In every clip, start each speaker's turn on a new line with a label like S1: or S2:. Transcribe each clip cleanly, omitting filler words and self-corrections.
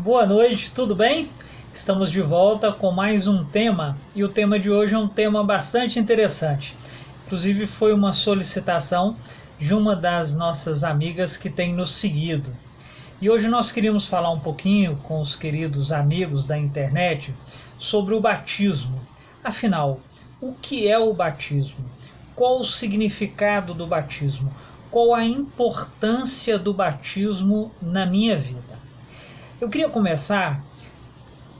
S1: Boa noite, tudo bem? Estamos de volta com mais um tema e o tema de hoje é um tema bastante interessante. Inclusive foi uma solicitação de uma das nossas amigas que tem nos seguido. E hoje nós queríamos falar um pouquinho com os queridos amigos da internet sobre o batismo. Afinal, o que é o batismo? Qual o significado do batismo? Qual a importância do batismo na minha vida? Eu queria começar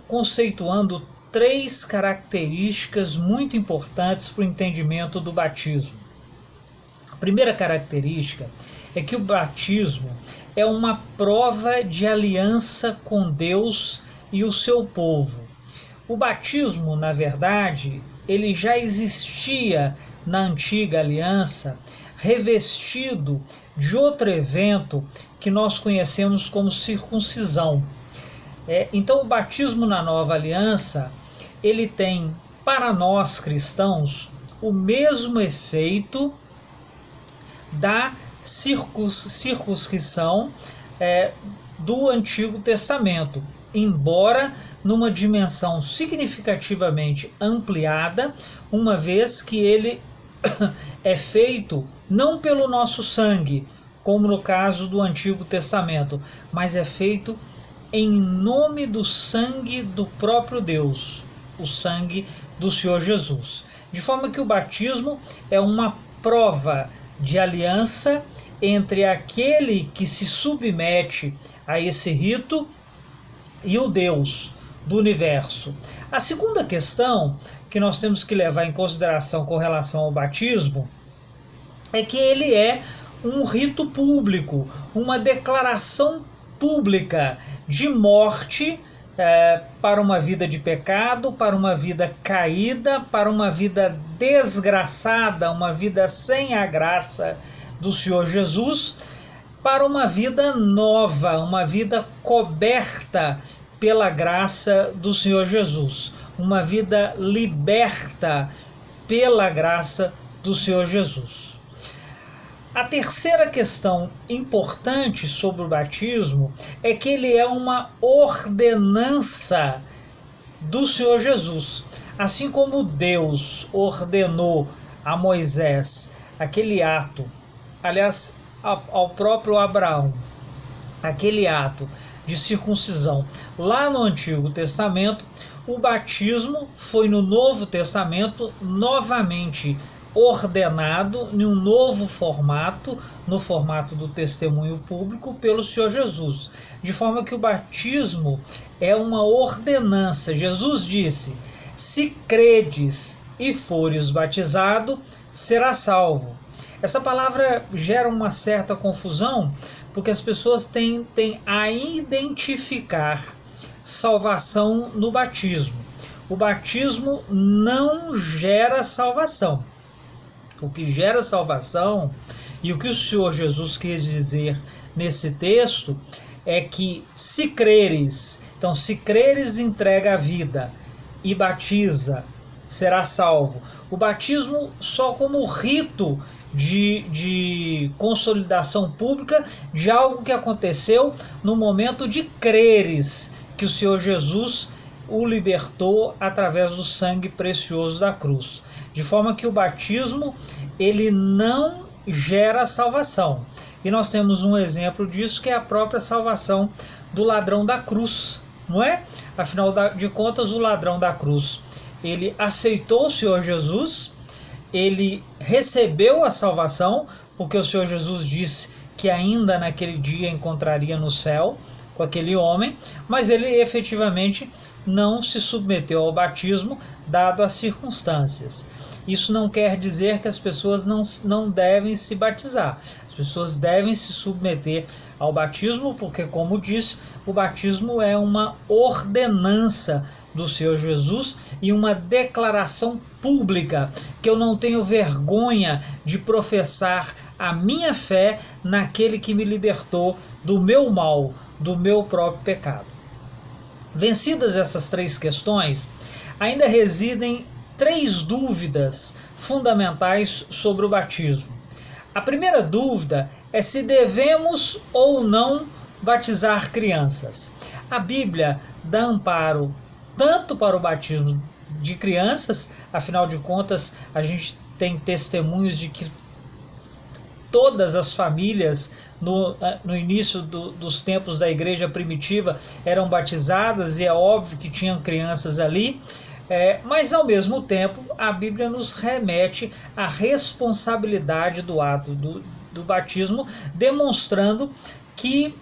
S1: conceituando 3 características muito importantes para o entendimento do batismo. A primeira característica é que o batismo é uma prova de aliança com Deus e o seu povo. O batismo, na verdade, ele já existia na antiga aliança, revestido de outro evento que nós conhecemos como circuncisão. Então o batismo na nova aliança, ele tem para nós cristãos o mesmo efeito da circuncisão do Antigo Testamento, embora numa dimensão significativamente ampliada, uma vez que ele é feito não pelo nosso sangue, como no caso do Antigo Testamento, mas é feito em nome do sangue do próprio Deus, o sangue do Senhor Jesus. De forma que o batismo é uma prova de aliança entre aquele que se submete a esse rito e o Deus do universo. A segunda questão que nós temos que levar em consideração com relação ao batismo é que ele é um rito público, uma declaração pública de morte para uma vida de pecado, para uma vida caída, para uma vida desgraçada, uma vida sem a graça do Senhor Jesus, para uma vida nova, uma vida coberta pela graça do Senhor Jesus, uma vida liberta pela graça do Senhor Jesus. A terceira questão importante sobre o batismo é que ele é uma ordenança do Senhor Jesus. Assim como Deus ordenou a Moisés aquele ato, aliás, ao próprio Abraão, aquele ato de circuncisão lá no Antigo Testamento, o batismo foi no Novo Testamento novamente ordenado em um novo formato, no formato do testemunho público pelo Senhor Jesus, de forma que o batismo é uma ordenança. Jesus disse: se credes e fores batizado, será salvo. Essa palavra gera uma certa confusão, porque as pessoas tendem a identificar salvação no batismo. O batismo não gera salvação. O que gera salvação e o que o Senhor Jesus quis dizer nesse texto é que se creres, então se creres entrega a vida e batiza, será salvo. O batismo só como rito de consolidação pública de algo que aconteceu no momento de creres que o Senhor Jesus o libertou através do sangue precioso da cruz. De forma que o batismo, ele não gera salvação. E nós temos um exemplo disso, que é a própria salvação do ladrão da cruz, não é? Afinal de contas, o ladrão da cruz, ele aceitou o Senhor Jesus, ele recebeu a salvação, porque o Senhor Jesus disse que ainda naquele dia encontraria no céu com aquele homem, mas ele efetivamente não se submeteu ao batismo, dado as circunstâncias. Isso não quer dizer que as pessoas não devem se batizar. As pessoas devem se submeter ao batismo, porque, como disse, o batismo é uma ordenança do Senhor Jesus e uma declaração pública, que eu não tenho vergonha de professar a minha fé naquele que me libertou do meu mal, do meu próprio pecado. Vencidas essas 3 questões, ainda residem 3 dúvidas fundamentais sobre o batismo. A primeira dúvida é se devemos ou não batizar crianças. A Bíblia dá amparo tanto para o batismo de crianças, afinal de contas, a gente tem testemunhos de que todas as famílias no início dos tempos da igreja primitiva eram batizadas, e é óbvio que tinham crianças ali, mas ao mesmo tempo a Bíblia nos remete à responsabilidade do ato do batismo, demonstrando que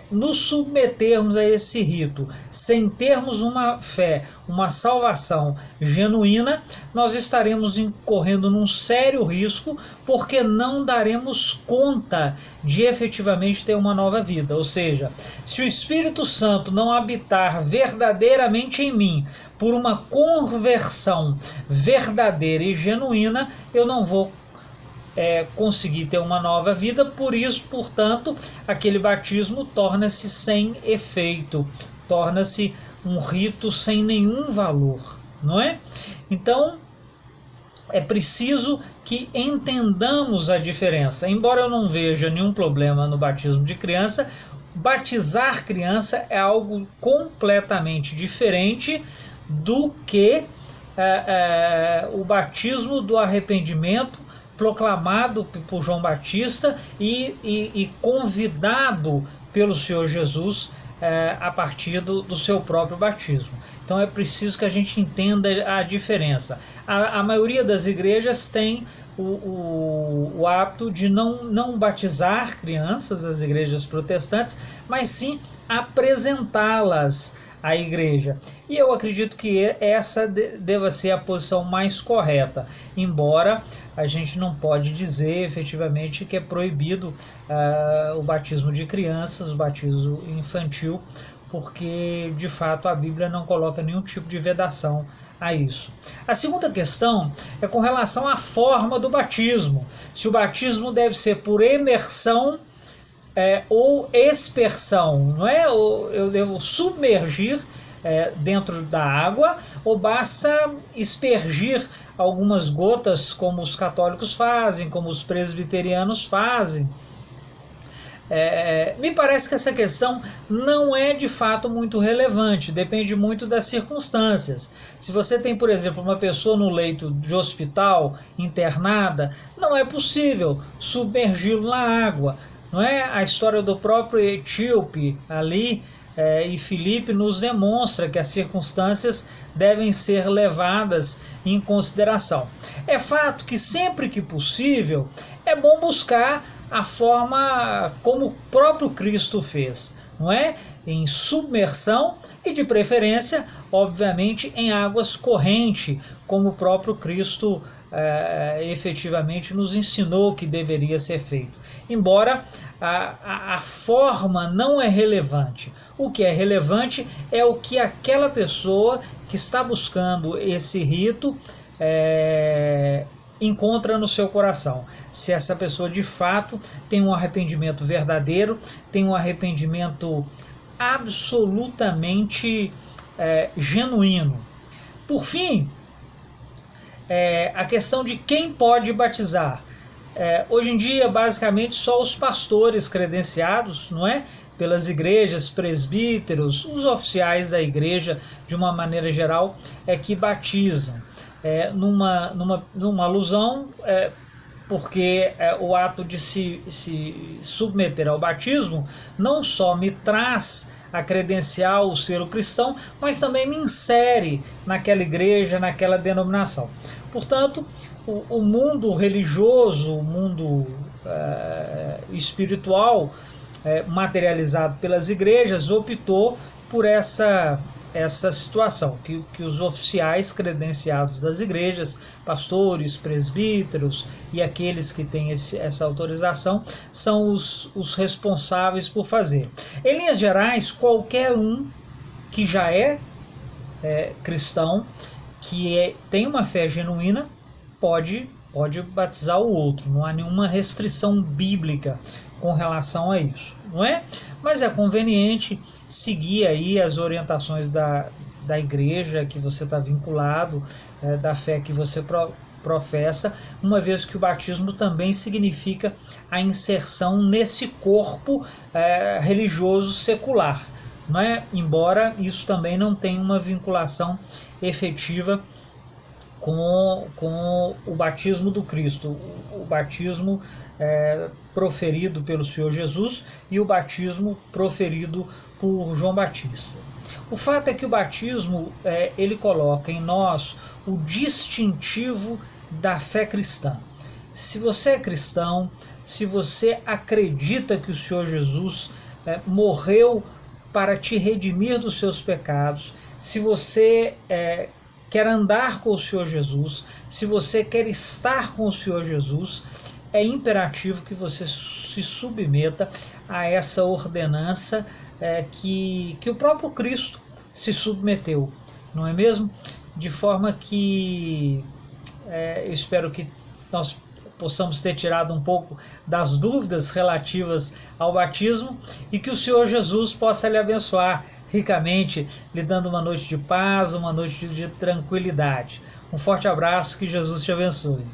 S1: nos submetermos a esse rito sem termos uma fé, uma salvação genuína, nós estaremos incorrendo num sério risco, porque não daremos conta de efetivamente ter uma nova vida. Ou seja, se o Espírito Santo não habitar verdadeiramente em mim, por uma conversão verdadeira e genuína, eu não vou conseguir ter uma nova vida. Por isso, portanto, aquele batismo torna-se sem efeito, torna-se um rito sem nenhum valor, não é? Então, é preciso que entendamos a diferença. Embora eu não veja nenhum problema no batismo de criança, batizar criança é algo completamente diferente do que o batismo do arrependimento proclamado por João Batista e convidado pelo Senhor Jesus a partir do seu próprio batismo. Então é preciso que a gente entenda a diferença. A maioria das igrejas tem o hábito de não batizar crianças, as igrejas protestantes, mas sim apresentá-las à igreja. E eu acredito que essa deva ser a posição mais correta, embora a gente não pode dizer efetivamente que é proibido o batismo de crianças, o batismo infantil, porque de fato a Bíblia não coloca nenhum tipo de vedação a isso. A segunda questão é com relação à forma do batismo. Se o batismo deve ser por imersão ou expersão, não é? Eu devo submergir dentro da água, ou basta aspergir algumas gotas, como os católicos fazem, como os presbiterianos fazem. Me parece que essa questão não é de fato muito relevante, depende muito das circunstâncias. Se você tem, por exemplo, uma pessoa no leito de hospital internada, não é possível submergi-lo na água, não é? A história do próprio Etíope ali e Filipe nos demonstra que as circunstâncias devem ser levadas em consideração. É fato que sempre que possível é bom buscar a forma como o próprio Cristo fez, não é? Em submersão e, de preferência, obviamente, em águas correntes, como o próprio Cristo efetivamente nos ensinou que deveria ser feito. Embora a forma não é relevante. O que é relevante é o que aquela pessoa que está buscando esse rito encontra no seu coração. Se essa pessoa de fato tem um arrependimento verdadeiro, tem um arrependimento absolutamente genuíno. Por fim, a questão de quem pode batizar. Hoje em dia, basicamente, só os pastores credenciados, não é? Pelas igrejas, presbíteros, os oficiais da igreja, de uma maneira geral, que batizam. Numa alusão, porque o ato de se submeter ao batismo não só me traz a credencial, o selo cristão, mas também me insere naquela igreja, naquela denominação. Portanto, o mundo religioso, o mundo espiritual materializado pelas igrejas optou por essa situação, que os oficiais credenciados das igrejas, pastores, presbíteros e aqueles que têm essa autorização, são os responsáveis por fazer. Em linhas gerais, qualquer um que já é cristão, que tem uma fé genuína, pode batizar o outro. Não há nenhuma restrição bíblica com relação a isso, não é? Mas é conveniente seguir aí as orientações da igreja que você está vinculado, da fé que você professa, uma vez que o batismo também significa a inserção nesse corpo religioso secular, não é? Embora isso também não tenha uma vinculação efetiva com o batismo do Cristo, o batismo proferido pelo Senhor Jesus e o batismo proferido por João Batista. O fato é que o batismo ele coloca em nós o distintivo da fé cristã. Se você é cristão, se você acredita que o Senhor Jesus morreu para te redimir dos seus pecados, se você quer andar com o Senhor Jesus, se você quer estar com o Senhor Jesus, é imperativo que você se submeta a essa ordenança que o próprio Cristo se submeteu, não é mesmo? De forma que eu espero que nós possamos ter tirado um pouco das dúvidas relativas ao batismo e que o Senhor Jesus possa lhe abençoar ricamente, lhe dando uma noite de paz, uma noite de tranquilidade. Um forte abraço, que Jesus te abençoe.